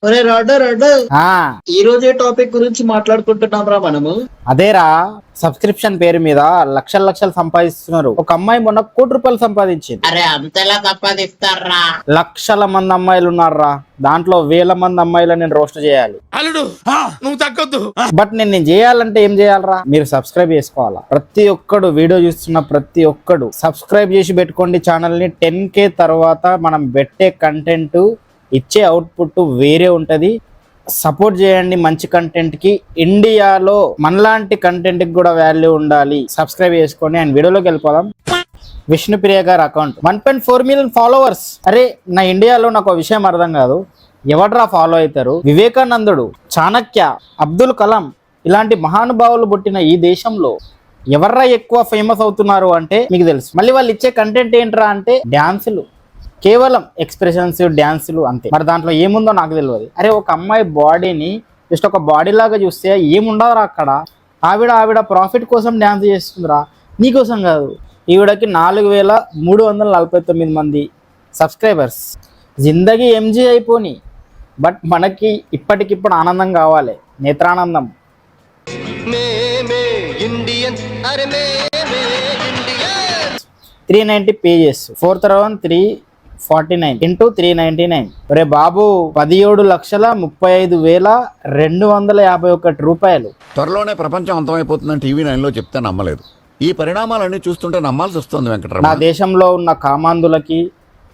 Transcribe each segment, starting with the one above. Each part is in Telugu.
ఒరే రాడ్డా రాడ్డా, ఆ ఈ రోజే టాపిక్ గురించి మాట్లాడుకుంటున్నాం రా మనము. అదేరా, సబ్స్క్రిప్షన్ పేరు మీద లక్షలు లక్షలు సంపాదిస్తున్నారు. ఒక అమ్మాయి మొన్న ₹1,00,00,000 సంపాదించింది. అరే అంతలా సంపాదిస్తారా? లక్షల మంది అమ్మాయిలు ఉన్నారా, దాంట్లో వేల మంది అమ్మాయిలను నేను రోస్ట్ చేయాలి. అల్లుడు నువ్వు తగ్గొద్దు. బట్ నేను చేయాలంటే ఏం చేయాలరా? మీరు సబ్స్క్రైబ్ చేసుకోవాలా. ప్రతి ఒక్కడు వీడియో చూస్తున్న ప్రతి ఒక్కడు సబ్స్క్రైబ్ చేసి పెట్టుకోండి ఛానల్ ని. 10K తర్వాత మనం పెట్టే కంటెంట్ ఇచ్చే అవుట్పుట్ వేరే ఉంటది. సపోర్ట్ చేయండి మంచి కంటెంట్ కి. ఇండియాలో మనలాంటి కంటెంట్ కి కూడా వాల్యూ ఉండాలి. సబ్స్క్రైబ్ చేసుకోండి. అండ్ వీడియోలోకి వెళ్ళిపోదాం. విష్ణుప్రియ గారి అకౌంట్ 1.4 మిలియన్ ఫాలోవర్స్. అరే నా ఇండియాలో నాకు విషయం అర్థం కాదు, ఎవడ్రా ఫాలో అవుతారు? వివేకానందుడు, చాణక్య, అబ్దుల్ కలాం ఇలాంటి మహానుభావులు పుట్టిన ఈ దేశంలో ఎవర్రా ఎక్కువ ఫేమస్ అవుతున్నారు అంటే మీకు తెలుసు. మళ్ళీ వాళ్ళు ఇచ్చే కంటెంట్ ఏంట్రా అంటే డ్యాన్సులు, కేవలం ఎక్స్ప్రెషన్స్, డ్యాన్సులు అంతే. మరి దాంట్లో ఏముందో నాకు తెలియదు. అరే ఒక అమ్మాయి బాడీని జస్ట్ ఒక బాడీ లాగా చూస్తే ఏముండదురా అక్కడ. ఆవిడ ప్రాఫిట్ కోసం డ్యాన్స్ చేస్తుందిరా, నీకోసం కాదు. ఈవిడకి 4,349 మంది సబ్స్క్రైబర్స్. జిందగీ ఎంజీ అయిపోని, బట్ మనకి ఇప్పటికిప్పుడు ఆనందం కావాలి, నేత్రానందం. 390 పేజెస్, 4,349 ఇంటూ 399. రే బాబు, 17,35,251 రూపాయలు. త్వరలోనే ప్రపంచం అంతమైపోతుందని టీవీ 9లో చెప్తే నమ్మలేదు. ఈ పరిణామాలన్నీ చూస్తుంటే నమ్మాల్సి వస్తుంది వెంకటరమణ. నా దేశంలో ఉన్న కామాంధులకి,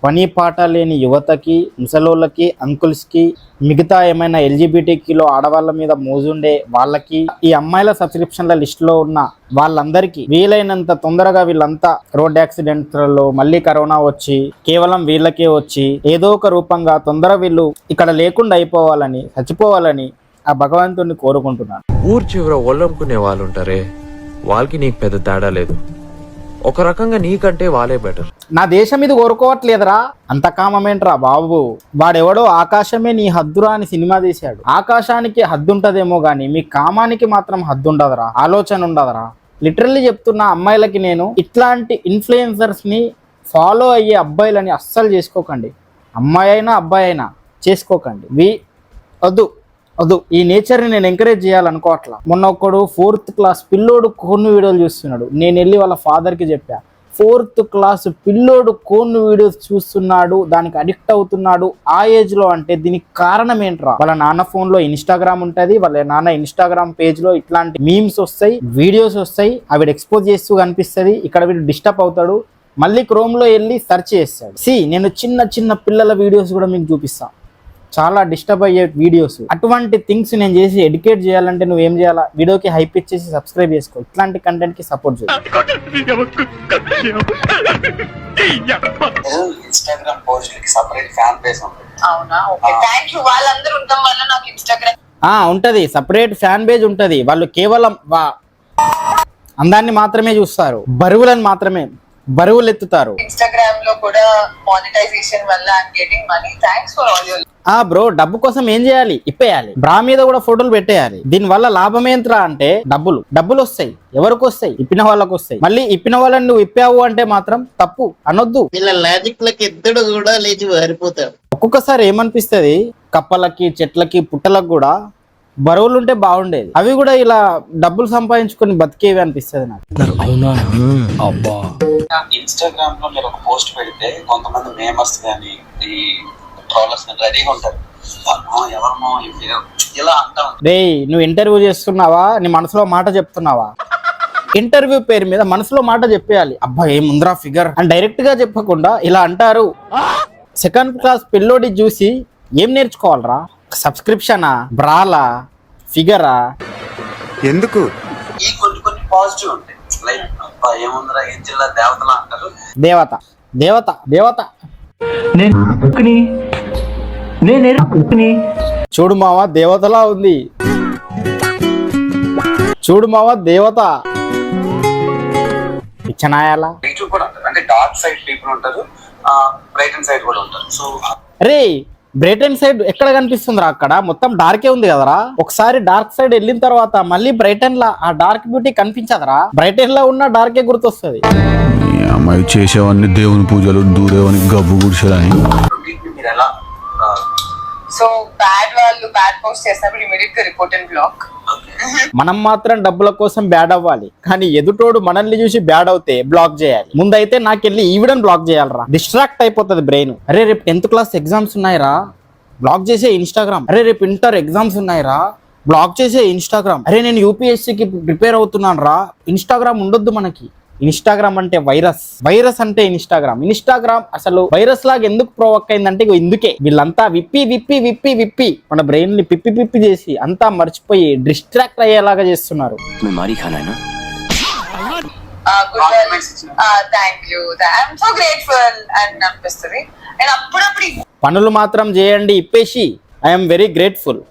పని పాట లేని యువతకి, ముసలోళ్ళకి, అంకుల్స్కి, మిగతా ఏమైనా LGBTQలో ఆడవాళ్ళ మీద మోజుండే వాళ్ళకి, ఈ అమ్మాయిల సబ్స్క్రిప్షన్ల లిస్టులో ఉన్న వాళ్ళందరికీ వీలైనంత తొందరగా వీళ్ళంతా రోడ్ యాక్సిడెంట్లలో మళ్ళీ కరోనా వచ్చి కేవలం వీళ్ళకే వచ్చి ఏదో ఒక రూపంగా తొందర వీళ్ళు ఇక్కడ లేకుండా అయిపోవాలని, చచ్చిపోవాలని ఆ భగవంతుడిని కోరుకుంటున్నాను. ఊరు చివర ఒళ్ళమ్ముకునే వాళ్ళు ఉంటారే, వాళ్ళకి నీకు పెద్ద తేడా లేదు. ఒక రకంగా నీకంటే వాళ్ళే బెటర్. నా దేశం ఇది కోరుకోవట్లేదురా, అంత కామమేంట్రా బాబు. వాడెవడో ఆకాశమే నీ హద్దురా అని సినిమా తీశాడు. ఆకాశానికి హద్దు ఉంటదేమో గానీ మీ కామానికి మాత్రం హద్దు ఉండదురా, ఆలోచన ఉండదురా. లిటరల్లీ చెప్తున్నా, అమ్మాయిలకి నేను ఇట్లాంటి ఇన్ఫ్లుయెన్సర్స్ ని ఫాలో అయ్యే అబ్బాయిలని అస్సలు చేసుకోకండి. అమ్మాయి అయినా అబ్బాయి అయినా చేసుకోకండి. వద్దు వద్దు. ఈ నేచర్ని నేను ఎంకరేజ్ చేయాలనుకోవట్లా. మొన్న ఒక్కడు 4th క్లాస్ పిల్లోడు కోన్ వీడియోలు చూస్తున్నాడు. నేను వెళ్ళి వాళ్ళ ఫాదర్కి చెప్పా, 4th క్లాస్ పిల్లోడు కోన్ వీడియోస్ చూస్తున్నాడు, దానికి అడిక్ట్ అవుతున్నాడు ఆ ఏజ్లో అంటే దీనికి కారణం ఏంట్రా? వాళ్ళ నాన్న ఫోన్లో ఇన్స్టాగ్రామ్ ఉంటుంది, వాళ్ళ నాన్న ఇన్స్టాగ్రామ్ పేజ్లో ఇట్లాంటి మీమ్స్ వస్తాయి, వీడియోస్ వస్తాయి, అవి ఎక్స్పోజ్ చేస్తూ కనిపిస్తుంది. ఇక్కడ వీడు డిస్టర్బ్ అవుతాడు, మళ్ళీ క్రోమ్లో వెళ్ళి సెర్చ్ చేస్తాడు. నేను చిన్న చిన్న పిల్లల వీడియోస్ కూడా మీకు చూపిస్తాను, చాలా డిస్టర్బ్ అయ్యే వీడియోస్. అటువంటి థింగ్స్ నేను చేసి ఎడ్యుకేట్ చేయాలంటే నువ్వేం చేయాలా? వీడియోకి హైప్ ఇచ్చేసి సబ్స్క్రైబ్ చేసుకో. ఇట్లాంటి కంటెంట్ కి సపోర్ట్ చేయాలి. ఇన్స్టాగ్రామ్ పోస్ట్లకి సెపరేట్ ఫ్యాన్ బేస్ ఉంది. అవునా? Okay, thank you. వాళ్ళందరూ ఉండడం వల్ల నాకు ఇన్స్టాగ్రామ్ ఉంటది, సపరేట్ ఫ్యాన్ పేజ్ ఉంటది. వాళ్ళు కేవలం అందాన్ని మాత్రమే చూస్తారు, బరువులు ఎత్తుతారు. ఇన్స్టాగ్రామ్ లో కూడా మానిటైజేషన్ వల్ల I am getting money. Thanks for all your. Bro, డబ్బు కోసం ఏం చేయాలి? ఇప్పేయాలి. బ్రా మీద కూడా ఫోటోలు పెట్టేయాలి. దీని వల్ల లాభం ఏంట్రా అంటే డబ్బులు వస్తాయి. ఎవరికి వస్తాయి? ఇప్పిన వాళ్ళకి వస్తాయి. మళ్ళీ ఇప్పిన వాళ్ళని నువ్వు ఇప్పావు అంటే మాత్రం తప్పు అనొద్దు. వీళ్ళ లాజిక్ లకి ఇద్దడు కూడా లేచి పారిపోతాడు. ఒక్కొక్కసారి ఏమనిపిస్తుంది, కప్పలకి, చెట్లకి, పుట్టలకు కూడా బరువులు ఉంటే బాగుండేది. అవి కూడా ఇలా డబ్బులు సంపాదించుకొని బతికేవి అనిపిస్తుంది నాకు. ఇన్స్టాగ్రామ్ లో మీరు ఒక పోస్ట్ పెడితే కొంతమంది మేమర్స్ కానీ ఈ ట్రోలర్స్ రెడీగా ఉంటారు, ఎవరమో ఇలా అంటాం. నువ్వు ఇంటర్వ్యూ చేస్తున్నావా, నీ మనసులో మాట చెప్తున్నావా? ఇంటర్వ్యూ పేరు మీద మనసులో మాట చెప్పేయాలి. అబ్బా ఏముందిరా ఫిగర్ అని డైరెక్ట్ గా చెప్పకుండా ఇలా అంటారు. 2nd క్లాస్ పిల్లోడి చూసి ఏం నేర్చుకోవాలరా? సబ్స్క్రిప్షనా, బ్రాలా, ఫిగరా? ఎందుకు? ఈ కొన్ని పాజిటివ్ ఉంటాయి. లైక్ అబ్బా ఏముందిరా ఏం జిల్లా దేవతలా అంటారు. దేవత చూడు మావా దేవతలా ఉంది, చూడు మావా దేవత. పిచ్చనాయాలా? నెగిటివ్ కూడా ఉంటారు, అంటే డార్క్ సైడ్ పీపుల్ ఉంటారు, బ్రైట్ అండ్ సైడ్ కూడా ఉంటారు. సో రే బ్రైటన్ సైడ్ ఎక్కడ కనిపిస్తుందిరా? అక్కడ మొత్తం డార్కే ఉంది కదరా. ఒకసారి డార్క్ సైడ్ వెళ్ళిన తర్వాత మళ్ళీ బ్రైటన్ లా ఆ డార్క్ బ్యూటీ కనిపించదరా. బ్రైటన్ లో ఉన్న డార్కే గుర్తొస్తుంది. అమ్మాయి చేసేవన్నీ దేవుని పూజలు, దూరేవని గబ్బు గుడిసెలని. మీరు ఎలా సో వాళ్ళు బ్యాడ్ పోస్ట్ చేసినప్పుడు ఇమీడియట్ గా రిపోర్ట్ అండ్ బ్లాక్. మనం మాత్రం డబ్బుల కోసం బ్యాడ్ అవ్వాలి, కానీ ఎదుటోడు మనల్ని చూసి బ్యాడ్ అవుతే బ్లాక్ చేయాలి. ముందైతే నాకెళ్ళి ఈవిడని బ్లాక్ చేయాలరా, డిస్ట్రాక్ట్ అయిపోతుంది బ్రెయిన్. అరే రేపు 10th క్లాస్ ఎగ్జామ్స్ ఉన్నాయిరా, బ్లాక్ చేసే ఇన్స్టాగ్రామ్. అరే రేపు ఇంటర్ ఎగ్జామ్స్ ఉన్నాయిరా, బ్లాక్ చేసే ఇన్స్టాగ్రామ్. అరే నేను యూపీఎస్సీకి ప్రిపేర్ అవుతున్నాను రా, ఇన్స్టాగ్రామ్ ఉండొద్దు మనకి. ఇన్స్టాగ్రామ్ అంటే వైరస్ అంటే ఇన్స్టాగ్రామ్ అసలు వైరస్ లాగా ఎందుకు ప్రొవోక్ అయిందంటే ఇందుకే వీళ్ళంతా విప్పి మన బ్రెయిన్ ని పిప్పి చేసి అంతా మర్చిపోయి డిస్ట్రాక్ట్ అయ్యేలాగా చేస్తున్నారు. Thank you, I'm so grateful అని అనిపిస్తుంది. అండ్ అప్పుడప్పుడు పనులు మాత్రం చేయండి ఇప్పేసి ఐఎమ్ వెరీ గ్రేట్ఫుల్.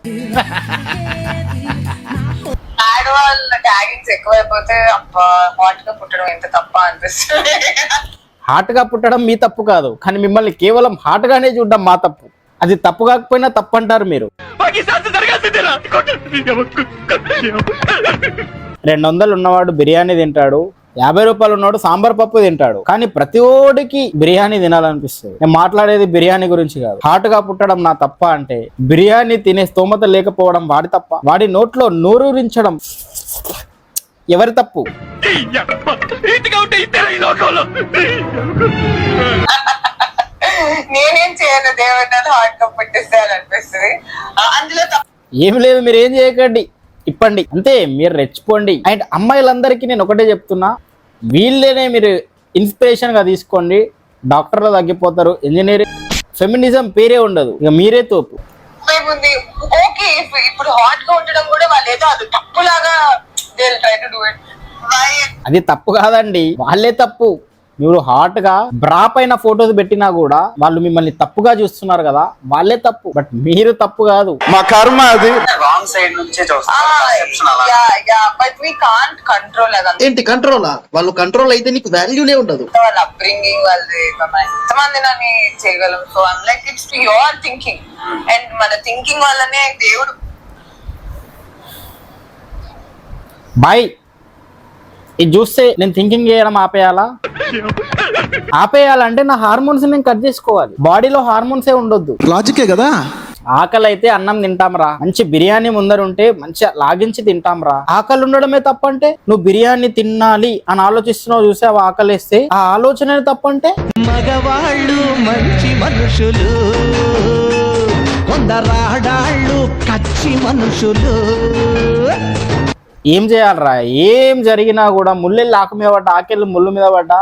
ఆడవాళ్ళ ట్యాగింగ్స్ ఎక్కువైపోతే అబ్బా హాట్ గా పుట్టడం ఎంత తప్ప అనిపిస్తుంది. హాట్ గా పుట్టడం మీ తప్పు కాదు, కానీ మిమ్మల్ని కేవలం హాట్ గానే చూడడం మా తప్పు. అది తప్పు కాకపోయినా తప్పు అంటారు మీరు. 200 ఉన్నవాడు బిర్యానీ తింటాడు, 50 రూపాయలు ఉన్నవాడు సాంబార్ పప్పు తింటాడు, కానీ ప్రతి ఓడికి బిర్యానీ తినాలనిపిస్తుంది. నేను మాట్లాడేది బిర్యానీ గురించి కాదు. హాట్ గా పుట్టడం నా తప్ప అంటే బిర్యానీ తినే స్తోమత లేకపోవడం వాడి తప్ప. వాడి నోట్లో నోరూరించడం ఎవరి తప్పు? నేనేం చేయను, దేవతలు హాట్ గా పుట్టిస్తారు అనిపిస్తుంది. అందులో ఏమి లేదు, మీరు ఏం చేయకండి, ఇప్పండి అంతే, మీరు రెచ్చిపోండి. అండ్ అమ్మాయిలందరికీ నేను ఒకటే చెప్తున్నా, వీళ్ళనే మీరు ఇన్స్పిరేషన్ గా తీసుకోండి. డాక్టర్లు తగ్గిపోతారు, ఇంజనీరింగ్ ఫెమినిజం పేరే ఉండదు, ఇక మీరే తోపు. ఓకే ఇప్పుడు హాట్ గా ఉండడం కూడా వాళ్ళు ఏదో అది తప్పులాగా they will try to do it. అది తప్పు కాదండి, వాళ్ళే తప్పు. మీరు హాట్ గా బ్రా పైన ఫొటోస్ పెట్టినా కూడా వాళ్ళు మిమ్మల్ని తప్పుగా చూస్తున్నారు కదా, వాళ్ళే తప్పు. బట్ మీరు తప్పు కాదు, మా కర్మ అది. రాంగ్ సైడ్ నుంచే బట్ వి కాంట్ కంట్రోల్ అదంతా. ఏంటి కంట్రోలా? వాళ్ళు కంట్రోల్ అయితే నీకు వాల్యూనే ఉండదు. వాళ్ళ అప్బ్రింగింగ్ వాళ్ళది, ఎంతమంది నన్ను చేయగలం. So unlike it's to your thinking, and మన థింకింగ్ వల్లనే దేవుడు. బాయ్, ఇది చూస్తే నేను థింకింగ్ చేయడం ఆపేయాలంటే నా హార్మోన్స్ నేను కట్ చేసుకోవాలి. బాడీలో హార్మోన్సే ఉండొద్దు. లాజికే కదా. ఆకలి అయితే అన్నం తింటాంరా, మంచి బిర్యానీ ముందర ఉంటే మంచిగా లాగించి తింటాంరా. ఆకలి ఉండడమే తప్పంటే నువ్వు బిర్యానీ తినాలి అని ఆలోచిస్తున్నావు, చూసావు ఆకలిస్తే ఆ ఆలోచనే తప్పంటే? మగవాళ్ళు మంచి మనుషులు, కొందరాడాళ్ళు కచ్చి మనుషులు. ఏం చేయాలరా? ఏం జరిగినా కూడా ముళ్ళెళ్ళి ఆకు మీద పడ్డా, ఆకెళ్ళి ముళ్ళు మీద పడ్డా,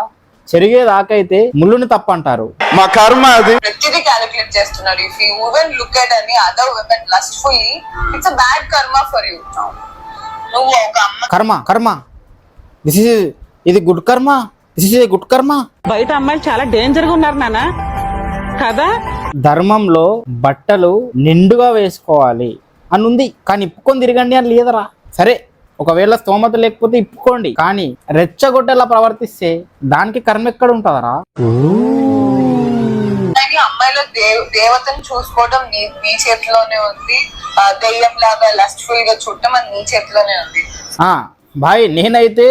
చెరిగేది ఆకైతే ముళ్ళుని తప్పంటారు. మా కర్మ అది. ప్రతిదీ క్యాలిక్యులేట్ చేస్తున్నారు. If you even look at any other women lustfully, it's a bad karma for you. నువ్వు ఒక అమ్మ కర్మ ఇది గుడ్ కర్మ, గుడ్ కర్మ. బయట అమ్మాయిలు చాలా డేంజర్ గా ఉన్నారు నాన్న కదా. ధర్మంలో బట్టలు నిండుగా వేసుకోవాలి అని ఉంది, కానీ ఇప్పుకొని తిరగండి అని లేదరా. సరే, ఒకవేళ స్తోమత లేకపోతే ఇప్పుకోండి, కానీ రెచ్చగొట్టేలా ప్రవర్తిస్తే దానికి కర్మ ఎక్కడ ఉంటుందరా? అమ్మాయిలో దేవతను చూసుకోవడం నీ చేతిలోనే ఉంది. దెయ్యం లాగా లస్ట్ఫుల్ గా చూడటం అది నీ చేతిలోనే ఉంది. భాయ్, నేనైతే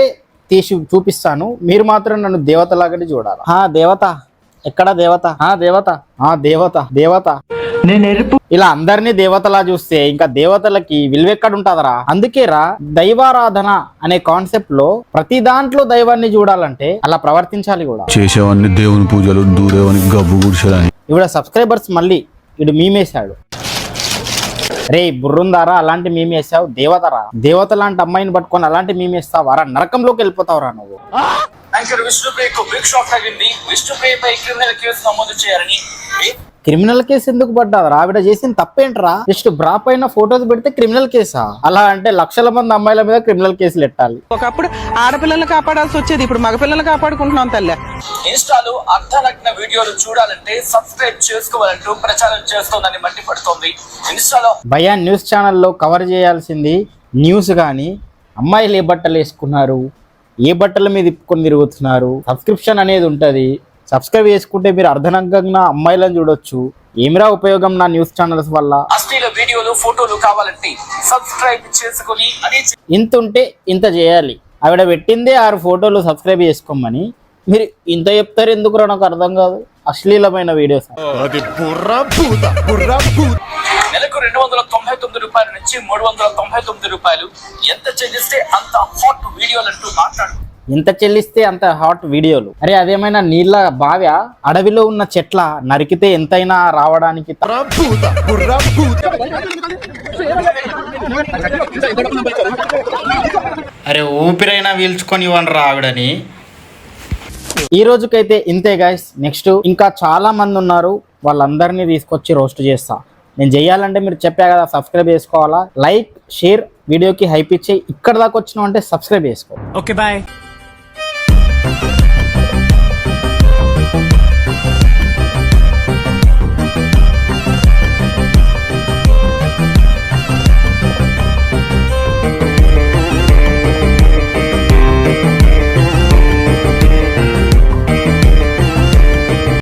తీసి చూపిస్తాను, మీరు మాత్రం నన్ను దేవత లాగానే చూడాలి. దేవత ఎక్కడ? దేవత ఇలా అందరినీ దేవతలా చూస్తే ఇంకా దేవతలకి విలువెక్కడ ఉంటుందరా? అందుకేరా దైవారాధన అనే కాన్సెప్ట్ లో ప్రతి దాంట్లో దైవాన్ని చూడాలంటే అలా ప్రవర్తించాలి కూడా. చేసేవాన్ని దేవుని పూజలు, దూరేవాని గబ్బు గుడిసెలని. ఇవిడ సబ్స్క్రైబర్స్ మళ్ళీ ఇడు మీమేశాడు. రే బుర్రుందారా, అలాంటి మీమేసావు? దేవతరా, దేవత లాంటి అమ్మాయిని పట్టుకొని అలాంటి మీమేస్తావారా? నరకంలోకి వెళ్ళిపోతావురా నువ్వు. యాంకర్ విష్ణుప్రియకు బిగ్ షాక్ తగ్గింది. విష్ణుప్రియపై క్రిమినల్ కేసు నమోదు చేయాలని. క్రిమినల్ కేసు ఎందుకు పడ్డారు? ఆవిడ చేసిన తప్పేంట్రా? జస్ట్ బ్రా పైన ఫోటోస్ పెడితే క్రిమినల్ కేసా? అలా అంటే లక్షల మంది అమ్మాయిల మీద క్రిమినల్ కేసులు ఎట్టాలి? ఒకప్పుడు ఆడపిల్లల్ని కాపాడాల్సి వచ్చేది, ఇప్పుడు మగపిల్లల్ని కాపాడుకుంటున్నాం తల్లే. ఇన్స్టాలో అర్ధనగ్న వీడియోలు చూడాలంటే సబ్స్క్రైబ్ చేసుకోవాలంటూ ప్రచారం చేస్తోందని మండిపడుతోంది. ఇన్స్టాలో భయా న్యూస్ ఛానల్లో కవర్ చేయాల్సింది న్యూస్, కానీ అమ్మాయిలు ఏ బట్టలు వేసుకున్నారు, ఏ బట్టల మీద ఇప్పుకొని తిరుగుతున్నారు, సబ్స్క్రిప్షన్ అనేది ఉంటుంది. సబ్స్క్రైబ్ చేసుకుంటే మీరు అర్ధనగ్న అమ్మాయిలను చూడొచ్చు. ఏమిరా ఉపయోగం నా న్యూస్ ఛానల్స్ వల్ల? అశ్లీల వీడియోలు, ఫోటోలు కావాలంటే సబ్స్క్రైబ్ చేసుకొని ఇంత ఉంటే ఇంత చేయాలి. ఆవిడ పెట్టిందే 6 ఫోటోలు సబ్స్క్రైబ్ చేసుకోమని, మీరు ఇంత చెప్తారు ఎందుకు? నాకు అర్థం కాదు. అశ్లీలమైన వీడియోస్. రూపాయల నుంచి 399 రూపాయలు. ఎంత చెల్లిస్తే అంత హాట్ వీడియోలు అంటూ మాట్లాడు. ఎంత చెల్లిస్తే అంత హాట్ వీడియోలు. అరే అదేమైనా నీళ్ళ బావ్యా? అడవిలో ఉన్న చెట్ల నరికితే ఎంతైనా రావడానికి అరే ఊపిరైనా పీల్చుకొని ఇవ్వండి రావిడని. ఈ రోజుకైతే ఇంతే గైస్. నెక్స్ట్ ఇంకా చాలా మంది ఉన్నారు, వాళ్ళందరినీ తీసుకొచ్చి రోస్ట్ చేస్తా. నేను చేయాలంటే మీరు చెప్పా కదా, సబ్స్క్రైబ్ చేసుకోవాలా. లైక్ షేర్ వీడియోకి హైప్ ఇచ్చి ఇక్కడ దాకా వచ్చినావు అంటే సబ్స్క్రైబ్ చేసుకో. Okay bye.